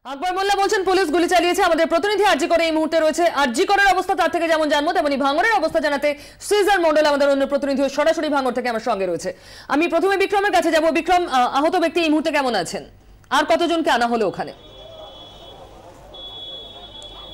আকবর মোল্লা বলছেন পুলিশ গুলি চালিয়েছে। আমাদের প্রতিনিধি আরজি করে এই মুহূর্তে রয়েছে। আরজি করার অবস্থা তার থেকে যেমন জানবো, তেমনি ভাঙড়ের অবস্থা জানাতে সিজার মন্ডল আমাদের অন্য প্রতিনিধি সরাসরি ভাঙড় থেকে আমার সঙ্গে রয়েছে। আমি প্রথমে বিক্রমের কাছে যাব। বিক্রম, আহত ব্যক্তি এই মুহূর্তে কেমন আছেন, আর কতজনকে আনা হলো ওখানে?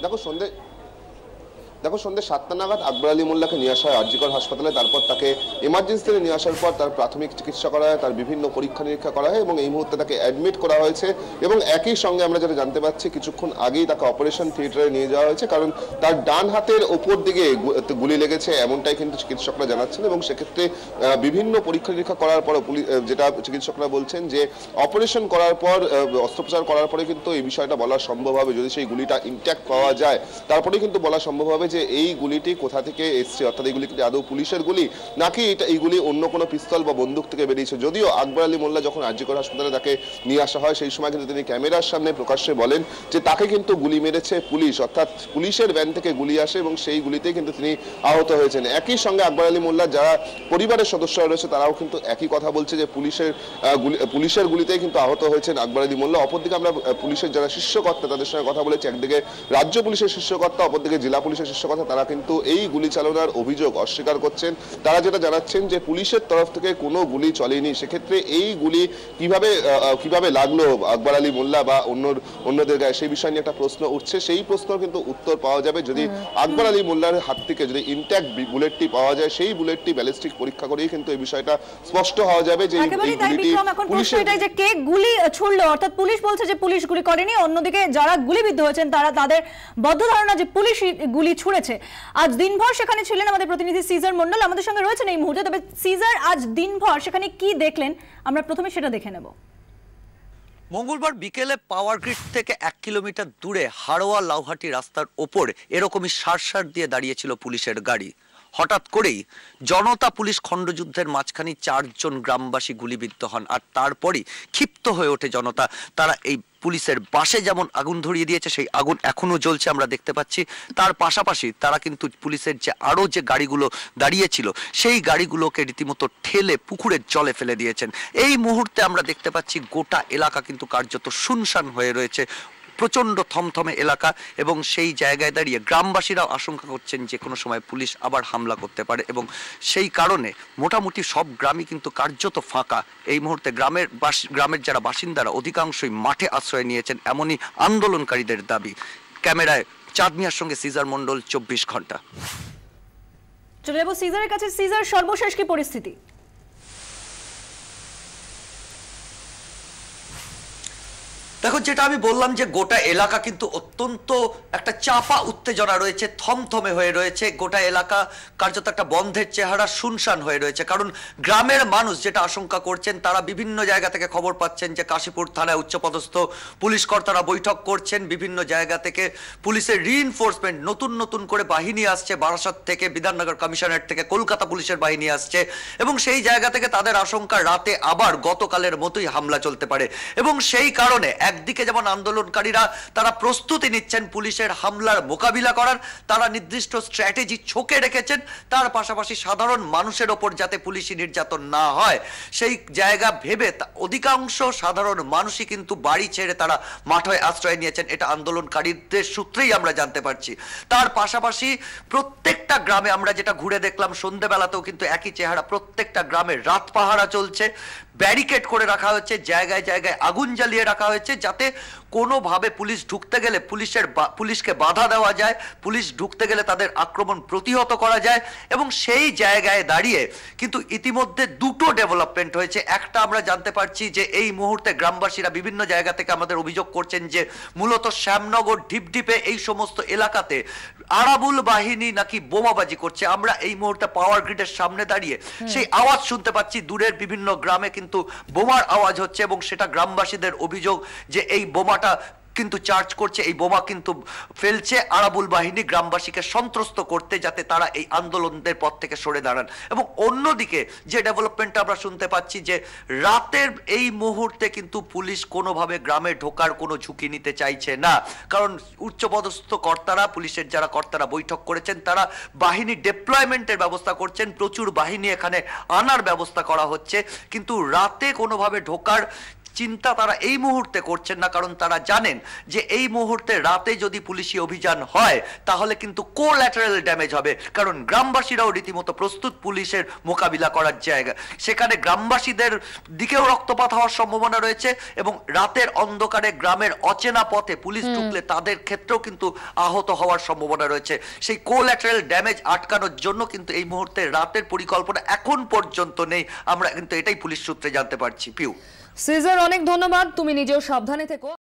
দেখো সন্ধ্যে 7টা নাগাদ আকবর আলী মোল্লাকে নিয়ে আসা হয় আরজিকর হাসপাতালে। তারপর তাকে এমার্জেন্সিতে নিয়ে আসার পর তার প্রাথমিক চিকিৎসা করা হয়, তার বিভিন্ন পরীক্ষা নিরীক্ষা করা হয় এবং এই মুহূর্তে তাকে অ্যাডমিট করা হয়েছে। এবং একই সঙ্গে আমরা যেটা জানতে পারছি, কিছুক্ষণ আগেই তাকে অপারেশন থিয়েটারে নিয়ে যাওয়া হয়েছে, কারণ তার ডান হাতের ওপর দিকে গুলি লেগেছে, এমনটাই কিন্তু চিকিৎসকরা জানাচ্ছেন। এবং সেক্ষেত্রে বিভিন্ন পরীক্ষা নিরীক্ষা করার পর যেটা চিকিৎসকরা বলছেন যে অপারেশন করার পর, অস্ত্রোপচার করার পরে কিন্তু এই বিষয়টা বলা সম্ভব হবে, যদি সেই গুলিটা ইনট্যাক্ট পাওয়া যায় তারপরে কিন্তু বলা সম্ভব হবে যে এই গুলিটি কোথা থেকে এসছে, অর্থাৎ এই গুলি কি আদৌ পুলিশের গুলি নাকি এইগুলি অন্য কোনো পিস্তল বা বন্দুক থেকে বেরিয়েছে। যদিও আকবর আলী মোল্লা যখন আরজিকর হাসপাতালে তাকে নিয়ে আসা হয় সেই সময় কিন্তু তিনি ক্যামেরার সামনে প্রকাশ্যে বলেন যে তাকে কিন্তু গুলি মেরেছে পুলিশ, অর্থাৎ পুলিশের ভ্যান থেকে গুলি আসে এবং সেই গুলিতেই কিন্তু তিনি আহত হয়েছেন। একই সঙ্গে আকবর আলী মোল্লা যারা পরিবারের সদস্যরা রয়েছে তারাও কিন্তু একই কথা বলছে যে পুলিশের গুলিতেই কিন্তু আহত হয়েছেন আকবর আলী মোল্লা। অপরদিকে আমরা পুলিশের যারা শীর্ষকর্তা তাদের সঙ্গে কথা বলেছি। একদিকে রাজ্য পুলিশের শীর্ষকর্তা, অপরদিকে জেলা পুলিশের শীর্ষকর্তা, তারা কিন্তু এই গুলি চালানোর অভিযোগ অস্বীকার করছেন। তারা যেটা জানাচ্ছেন যে পুলিশের তরফ থেকে কোনো গুলি চলেনি। সেক্ষেত্রে এই গুলি কিভাবে লাগলো আকবর আলী মোল্লা বা অন্যদের গায়ে, সেই বিষয় নিয়ে একটা প্রশ্ন উঠছে। সেই প্রশ্নের কিন্তু উত্তর পাওয়া যাবে যদি আকবর আলী মোল্লার হাত থেকে যদি ইনট্যাক্ট বুলেটটি পাওয়া যায়। সেই বুলেটটি ব্যালিস্টিক পরীক্ষা করেই কিন্তু এই বিষয়টা স্পষ্ট হওয়া যাবে যে এই গুলিটি পুলিশের। যে কে গুলি ছুড়লো, অর্থাৎ পুলিশ বলছে যে পুলিশ গুলি করেনি, অন্যদিকে যারা গুলিবিদ্ধ হয়েছেন তাদের বদ্ধ ধারণা যে পুলিশ গুলি ছুড়েছে। আজ দিনভর সেখানে ছিলেন আমাদের প্রতিনিধি সিজার মন্ডল, আমাদের সঙ্গে রয়েছেন এই মুহূর্তে। তবে সিজার, আজ দিনভর সেখানে কি দেখলেন আমরা প্রথমে সেটা দেখে নেব। মঙ্গলবার বিকেলে পাওয়ার গ্রিড থেকে 1 কিলোমিটার দূরে হাড়োয়া লাউহাটি রাস্তার ওপর এরকমই সার দিয়ে দাঁড়িয়েছিল পুলিশের গাড়ি। হঠাৎ করেই জনতা পুলিশ খণ্ডযুদ্ধের মাঝখানে 4 জন গ্রামবাসী গুলিবিদ্ধ হন। আর তারপরই ক্ষিপ্ত হয়ে ওঠে জনতা। তারা এই পুলিশের বাসে যেমন আগুন ধরিয়ে দিয়েছে, সেই আগুন এখনো জ্বলছে আমরা দেখতে পাচ্ছি। তার পাশাপাশি তারা কিন্তু পুলিশের যে আরো যে গাড়িগুলো দাঁড়িয়েছিল সেই গাড়িগুলোকে রীতিমতো ঠেলে পুকুরের জলে ফেলে দিয়েছেন। এই মুহূর্তে আমরা দেখতে পাচ্ছি গোটা এলাকা কিন্তু কার্যত শুনশান হয়ে রয়েছে, প্রচন্ড থমথমে এলাকা। এবং সেই জায়গায় দাঁড়িয়ে গ্রামবাসীরাও আশঙ্কা করছেন যে কোনো সময় পুলিশ আবার হামলা করতে পারে, এবং সেই কারণে মোটামুটি সব গ্রামই কিন্তু কার্যত ফাঁকা। এই মুহূর্তে গ্রামের যারা বাসিন্দারা অধিকাংশই মাঠে আশ্রয় নিয়েছেন, এমনই আন্দোলনকারীদের দাবি। ক্যামেরায় চাঁদ মিয়ার সঙ্গে সিজার মন্ডল, 24 ঘন্টা। চলে যাবো সিজারের কাছে। সিজার, সর্বশেষ কি পরিস্থিতি? দেখো, যেটা আমি বললাম যে গোটা এলাকা কিন্তু অত্যন্ত একটা চাপা উত্তেজনা রয়েছে, থমথমে হয়ে রয়েছে। গোটা এলাকা কার্যত একটা বন্ধের চেহারা, শুনশান হয়ে রয়েছে। কারণ গ্রামের মানুষ যেটা আশঙ্কা করছেন, তারা বিভিন্ন জায়গা থেকে খবর পাচ্ছেন যে কাশীপুর থানায় উচ্চপদস্থ পুলিশ কর্তারা বৈঠক করছেন। বিভিন্ন জায়গা থেকে পুলিশের রিইনফোর্সমেন্ট, নতুন করে বাহিনী আসছে। বারাসাত থেকে, বিধাননগর কমিশনারেট থেকে, কলকাতা পুলিশের বাহিনী আসছে। এবং সেই জায়গা থেকে তাদের আশঙ্কা রাতে আবার গতকালের মতোই হামলা চলতে পারে। এবং সেই কারণে একদিকে যেমন আন্দোলনকারীরা তারা প্রস্তুতি নিচ্ছেন পুলিশের হামলার মোকাবিলা করার, তারা নির্দিষ্ট স্ট্র্যাটেজি ছকে রেখেছেন। তার পাশাপাশি সাধারণ মানুষের ওপর যাতে পুলিশি নির্যাতন না হয় সেই জায়গা ভেবে অধিকাংশ সাধারণ মানুষই কিন্তু বাড়ি ছেড়ে তারা মাঠে আশ্রয় নিয়েছেন। এটা আন্দোলনকারীদের সূত্রেই আমরা জানতে পারছি। তার পাশাপাশি প্রত্যেকটা গ্রামে আমরা যেটা ঘুরে দেখলাম, সন্ধ্যেবেলাতেও কিন্তু একই চেহারা। প্রত্যেকটা গ্রামে রাত পাহারা চলছে, ব্যারিকেড করে রাখা হয়েছে, জায়গায় জায়গায় আগুন জ্বালিয়ে রাখা হয়েছে, যাতে কোনোভাবে পুলিশ ঢুকতে গেলে পুলিশকে বাধা দেওয়া যায়, পুলিশ ঢুকতে গেলে তাদের আক্রমণ প্রতিহত করা যায়। এবং সেই জায়গায় দাঁড়িয়ে কিন্তু ইতিমধ্যে দুটো ডেভেলপমেন্ট হয়েছে। একটা আমরা জানতে পারছি যে এই মুহূর্তে গ্রামবাসীরা বিভিন্ন জায়গা থেকে আমাদের অভিযোগ করছেন যে মূলত শ্যামনগর, ঢিপঢিপে এই সমস্ত এলাকাতে আরাবুল বাহিনী নাকি বোমাবাজি করছে। আমরা এই মুহূর্তে পাওয়ার গ্রিডের সামনে দাঁড়িয়ে সেই আওয়াজ শুনতে পাচ্ছি। দূরের বিভিন্ন গ্রামে কিন্তু বোমার আওয়াজ হচ্ছে এবং সেটা গ্রামবাসীদের অভিযোগ যে এই বোমাটা কিন্তু চার্জ করছে, এই বোমা কিন্তু ফেলছে আরাবুল বাহিনী গ্রামবাসীকে সন্ত্রস্ত করতে, যাতে তারা এই আন্দোলনদের পথ থেকে সরে দাঁড়ান। এবং অন্যদিকে যে ডেভেলপমেন্টটা আমরা শুনতে পাচ্ছি যে রাতের এই মুহূর্তে কিন্তু পুলিশ কোনোভাবে গ্রামে ঢোকার কোনো ঝুঁকি নিতে চাইছে না। কারণ উচ্চপদস্থ কর্তারা, পুলিশের যারা কর্তারা বৈঠক করেছেন, তারা বাহিনী ডেপ্লয়মেন্টের ব্যবস্থা করছেন, প্রচুর বাহিনী এখানে আনার ব্যবস্থা করা হচ্ছে। কিন্তু রাতে কোনোভাবে ঢোকার চিন্তা তারা এই মুহূর্তে করছেন না, কারণ তারা জানেন যে এই মুহূর্তে রাতে যদি পুলিশি অভিযান হয় তাহলে কিন্তু কোল্যাটারাল ড্যামেজ হবে, কারণ গ্রামবাসীরাও রীতিমতো প্রস্তুত পুলিশের মোকাবিলা করার জায়গা। সেখানে গ্রামবাসীদের দিকেও রক্তপাত হওয়ার সম্ভাবনা রয়েছে এবং রাতের অন্ধকারে গ্রামের অচেনা পথে পুলিশ ঢুকলে তাদের ক্ষেত্রেও কিন্তু আহত হওয়ার সম্ভাবনা রয়েছে। সেই কোল্যাটারাল ড্যামেজ আটকানোর জন্য কিন্তু এই মুহূর্তে রাতের পরিকল্পনা এখন পর্যন্ত নেই, আমরা কিন্তু এটাই পুলিশ সূত্রে জানতে পারছি। পিউ, সিজার, অনেক ধন্যবাদ, তুমি নিজেও সাবধানে থেকো।